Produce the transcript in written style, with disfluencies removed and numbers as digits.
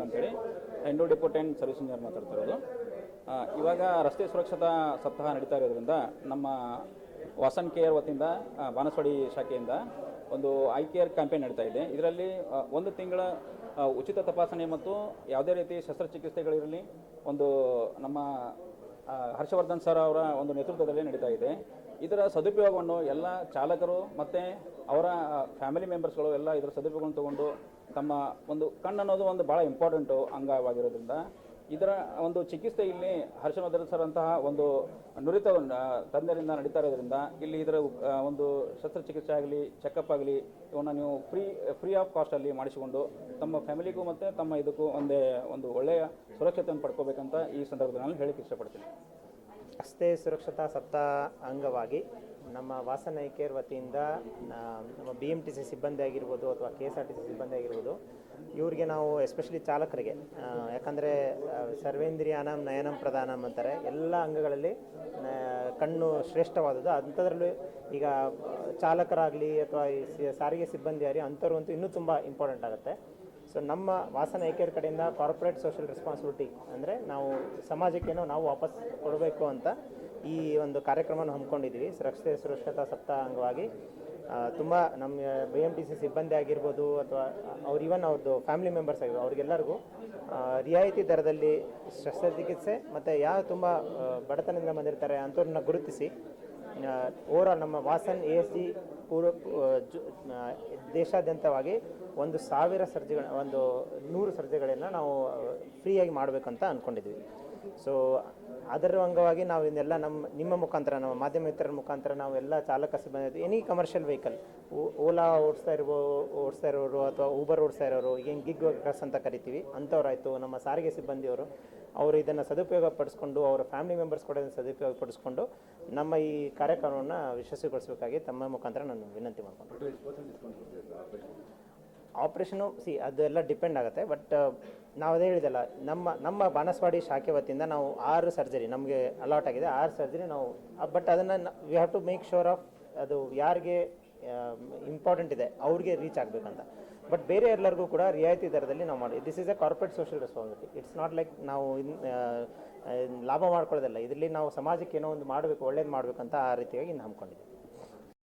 ಅಂತೇಳಿ endo depot 10 service engineer ಮಾತಾಡ್ತಿರೋದು. ಇವಾಗ ರಸ್ತೆ ಸುರಕ್ಷತಾ ಸಪ್ತಾಹ ನಡೀತಾ ಇರೋದ್ರಿಂದ ನಮ್ಮ ವಾಸನ್ ಕೇರ್ ವತಿಯಿಂದ ಬಾನಸವಾಡಿ ಶಾಖೆಯಿಂದ ಒಂದು ಐ ಕೇರ್ ಕ್ಯಾಂಪೇನ್ ನಡೀತಾ ಇದೆ. ಇದರಲ್ಲಿ ಒಂದು ತಿಂಗಳ ಉಚಿತ ತಪಾಸಣೆ ಮತ್ತು ಯಾವುದೇ ರೀತಿ ಶಸ್ತ್ರಚಿಕಿತ್ಸೆಗಳಿರಲಿ ಒಂದು ನಮ್ಮ ಹರ್ಷವರ್ಧನ್ ಸರ್ ಅವರ ಒಂದು ನೇತೃತ್ವದಲ್ಲಿ ನಡೀತಾ ಇದೆ. ಇದರ ಸದುಪಯೋಗವನ್ನು ಎಲ್ಲ ಚಾಲಕರು ಮತ್ತು ಅವರ ಫ್ಯಾಮಿಲಿ ಮೆಂಬರ್ಸ್ಗಳು ಎಲ್ಲ ಇದರ ಸದುಪಯೋಗವನ್ನು ತಗೊಂಡು ತಮ್ಮ ಒಂದು ಕಣ್ಣು ಅನ್ನೋದು ಒಂದು ಭಾಳ ಇಂಪಾರ್ಟೆಂಟು ಅಂಗವಾಗಿರೋದ್ರಿಂದ ಇದರ ಒಂದು ಚಿಕಿತ್ಸೆ ಇಲ್ಲಿ ಹರ್ಷವರ್ಧನ್ ಸರ್ ಅಂತಹ ಒಂದು ನುರಿತ ತಜ್ಞರಿಂದ ನಡೀತಾ ಇರೋದ್ರಿಂದ ಇಲ್ಲಿ ಇದರ ಒಂದು ಶಸ್ತ್ರಚಿಕಿತ್ಸೆ ಆಗಲಿ ಚೆಕಪ್ ಆಗಲಿ ಇವನ್ನ ನೀವು ಫ್ರೀ ಆಫ್ ಕಾಸ್ಟಲ್ಲಿ ಮಾಡಿಸಿಕೊಂಡು ತಮ್ಮ ಫ್ಯಾಮಿಲಿಗೂ ಮತ್ತು ತಮ್ಮ ಇದಕ್ಕೂ ಒಂದು ಒಳ್ಳೆಯ ಸುರಕ್ಷತೆಯನ್ನು ಪಡ್ಕೋಬೇಕಂತ ಈ ಸಂದರ್ಭದಲ್ಲಿ ಹೇಳಕ್ಕೆ ಇಷ್ಟಪಡ್ತೀನಿ. ರಸ್ತೆ ಸುರಕ್ಷತಾ ಸಪ್ತಾಹ ಅಂಗವಾಗಿ ನಮ್ಮ ವಾಸನ್ ಐ ಕೇರ್ ವತಿಯಿಂದ ನಮ್ಮ BMTC ಸಿಬ್ಬಂದಿ ಆಗಿರ್ಬೋದು ಅಥವಾ KSRTC ಸಿಬ್ಬಂದಿ ಆಗಿರ್ಬೋದು, ಇವರಿಗೆ ನಾವು ಎಸ್ಪೆಷಲಿ ಚಾಲಕರಿಗೆ, ಯಾಕಂದರೆ ಸರ್ವೇಂದ್ರಿಯಾನಂ ನಯನಂ ಪ್ರಧಾನಂ ಅಂತಾರೆ, ಎಲ್ಲ ಅಂಗಗಳಲ್ಲಿ ಕಣ್ಣು ಶ್ರೇಷ್ಠವಾದದ್ದು. ಅಂಥದ್ರಲ್ಲೂ ಈಗ ಚಾಲಕರಾಗಲಿ ಅಥವಾ ಸಾರಿಗೆ ಸಿಬ್ಬಂದಿ ಆಗಲಿ ಅಂಥವ್ರಂತೂ ಇನ್ನೂ ತುಂಬ ಇಂಪಾರ್ಟೆಂಟ್ ಆಗುತ್ತೆ. ಸೊ ನಮ್ಮ ವಾಸನ್ ಐ ಕೇರ್ ಕಡೆಯಿಂದ ಕಾರ್ಪೊರೇಟ್ ಸೋಷಿಯಲ್ ರೆಸ್ಪಾನ್ಸಿಬಿಲಿಟಿ ಅಂದರೆ ನಾವು ಸಮಾಜಕ್ಕೇನೋ ನಾವು ವಾಪಸ್ ಕೊಡಬೇಕು ಅಂತ ಈ ಒಂದು ಕಾರ್ಯಕ್ರಮನ ಹಮ್ಮಿಕೊಂಡಿದ್ದೀವಿ. ರಸ್ತೆ ಸುರಕ್ಷತಾ ಸಪ್ತಾಹ ಅಂಗವಾಗಿ ತುಂಬ ನಮ್ಮ BMTC ಸಿಬ್ಬಂದಿ ಆಗಿರ್ಬೋದು ಅಥವಾ ಅವ್ರದ್ದು ಫ್ಯಾಮಿಲಿ ಮೆಂಬರ್ಸ್ ಆಗಿರ್ಬೋದು, ಅವ್ರಿಗೆಲ್ಲರಿಗೂ ರಿಯಾಯಿತಿ ದರದಲ್ಲಿ ಶಸ್ತ್ರಚಿಕಿತ್ಸೆ ಮತ್ತು ಯಾವ ತುಂಬ ಬಡತನದಿಂದ ಬಂದಿರ್ತಾರೆ ಅಂಥವ್ರನ್ನ ಗುರುತಿಸಿ ಓವರಾಲ್ ನಮ್ಮ ವಾಸನ್ ASG ದೇಶಾದ್ಯಂತವಾಗಿ 1,000 100 ಸರ್ಜರಿಗಳನ್ನು ನಾವು ಫ್ರೀಯಾಗಿ ಮಾಡಬೇಕಂತ ಅಂದ್ಕೊಂಡಿದ್ವಿ. ಸೊ ಅದರ ಅಂಗವಾಗಿ ನಾವು ಇದನ್ನೆಲ್ಲ ನಿಮ್ಮ ಮುಖಾಂತರ, ನಮ್ಮ ಮಾಧ್ಯಮ ಮಿತ್ರರ ಮುಖಾಂತರ ನಾವು ಎಲ್ಲ ಚಾಲಕ ಸಿಬ್ಬಂದಿ, ಎನಿ ಕಮರ್ಷಿಯಲ್ ವೆಹಿಕಲ್, ಓಲಾ ಓಡಿಸ್ತಾ ಇರೋರು ಅಥವಾ ಊಬರ್ ಓಡಿಸ್ತಾ ಇರೋರು, ಏನು ಗಿಗ್ ವರ್ಕರ್ಸ್ ಅಂತ ಕರಿತೀವಿ ಅಂಥವ್ರಾಯಿತು, ನಮ್ಮ ಸಾರಿಗೆ ಸಿಬ್ಬಂದಿಯವರು, ಅವರು ಇದನ್ನು ಸದುಪಯೋಗ ಪಡಿಸ್ಕೊಂಡು ಅವರ ಫ್ಯಾಮಿಲಿ ಮೆಂಬರ್ಸ್ ಕೂಡ ಸದುಪಯೋಗ ಪಡಿಸ್ಕೊಂಡು ನಮ್ಮ ಈ ಕಾರ್ಯಕ್ರಮವನ್ನು ಯಶಸ್ವಿಗೊಳಿಸಬೇಕಾಗಿ ತಮ್ಮ ಮುಖಾಂತರ ನಾನು ವಿನಂತಿ ಮಾಡ್ಕೊಂಡು. ಆಪ್ರೇಷನು ಅದೆಲ್ಲ ಡಿಪೆಂಡ್ ಆಗುತ್ತೆ. ಬಟ್ ನಾವು ಅದೇ ಹೇಳಿದಲ್ಲ, ನಮ್ಮ ಬಾನಸವಾಡಿ ಶಾಖೆ ವತಿಯಿಂದ ನಾವು 6 ಸರ್ಜರಿ ನಮಗೆ ಅಲಾಟ್ ಆಗಿದೆ. 6 ಸರ್ಜರಿ ನಾವು, ಬಟ್ ಅದನ್ನು we have to make sure of ಅದು ಯಾರಿಗೆ ಇಂಪಾರ್ಟೆಂಟ್ ಇದೆ ಅವ್ರಿಗೆ ರೀಚ್ ಆಗಬೇಕಂತ. ಬಟ್ ಬೇರೆ ಎಲ್ಲರಿಗೂ ಕೂಡ ರಿಯಾಯಿತಿ ದರದಲ್ಲಿ ನಾವು ಮಾಡಿ, this is A corporate social responsibility. It's not like ನಾವು ಲಾಭ ಮಾಡ್ಕೊಳ್ಳೋದಲ್ಲ, ಇದರಲ್ಲಿ ನಾವು ಸಮಾಜಕ್ಕೆ ಏನೋ ಒಂದು ಮಾಡಬೇಕು, ಒಳ್ಳೇದು ಮಾಡಬೇಕಂತ ಆ ರೀತಿಯಾಗಿ ನಂಬ್ಕೊಂಡಿದ್ದೀವಿ.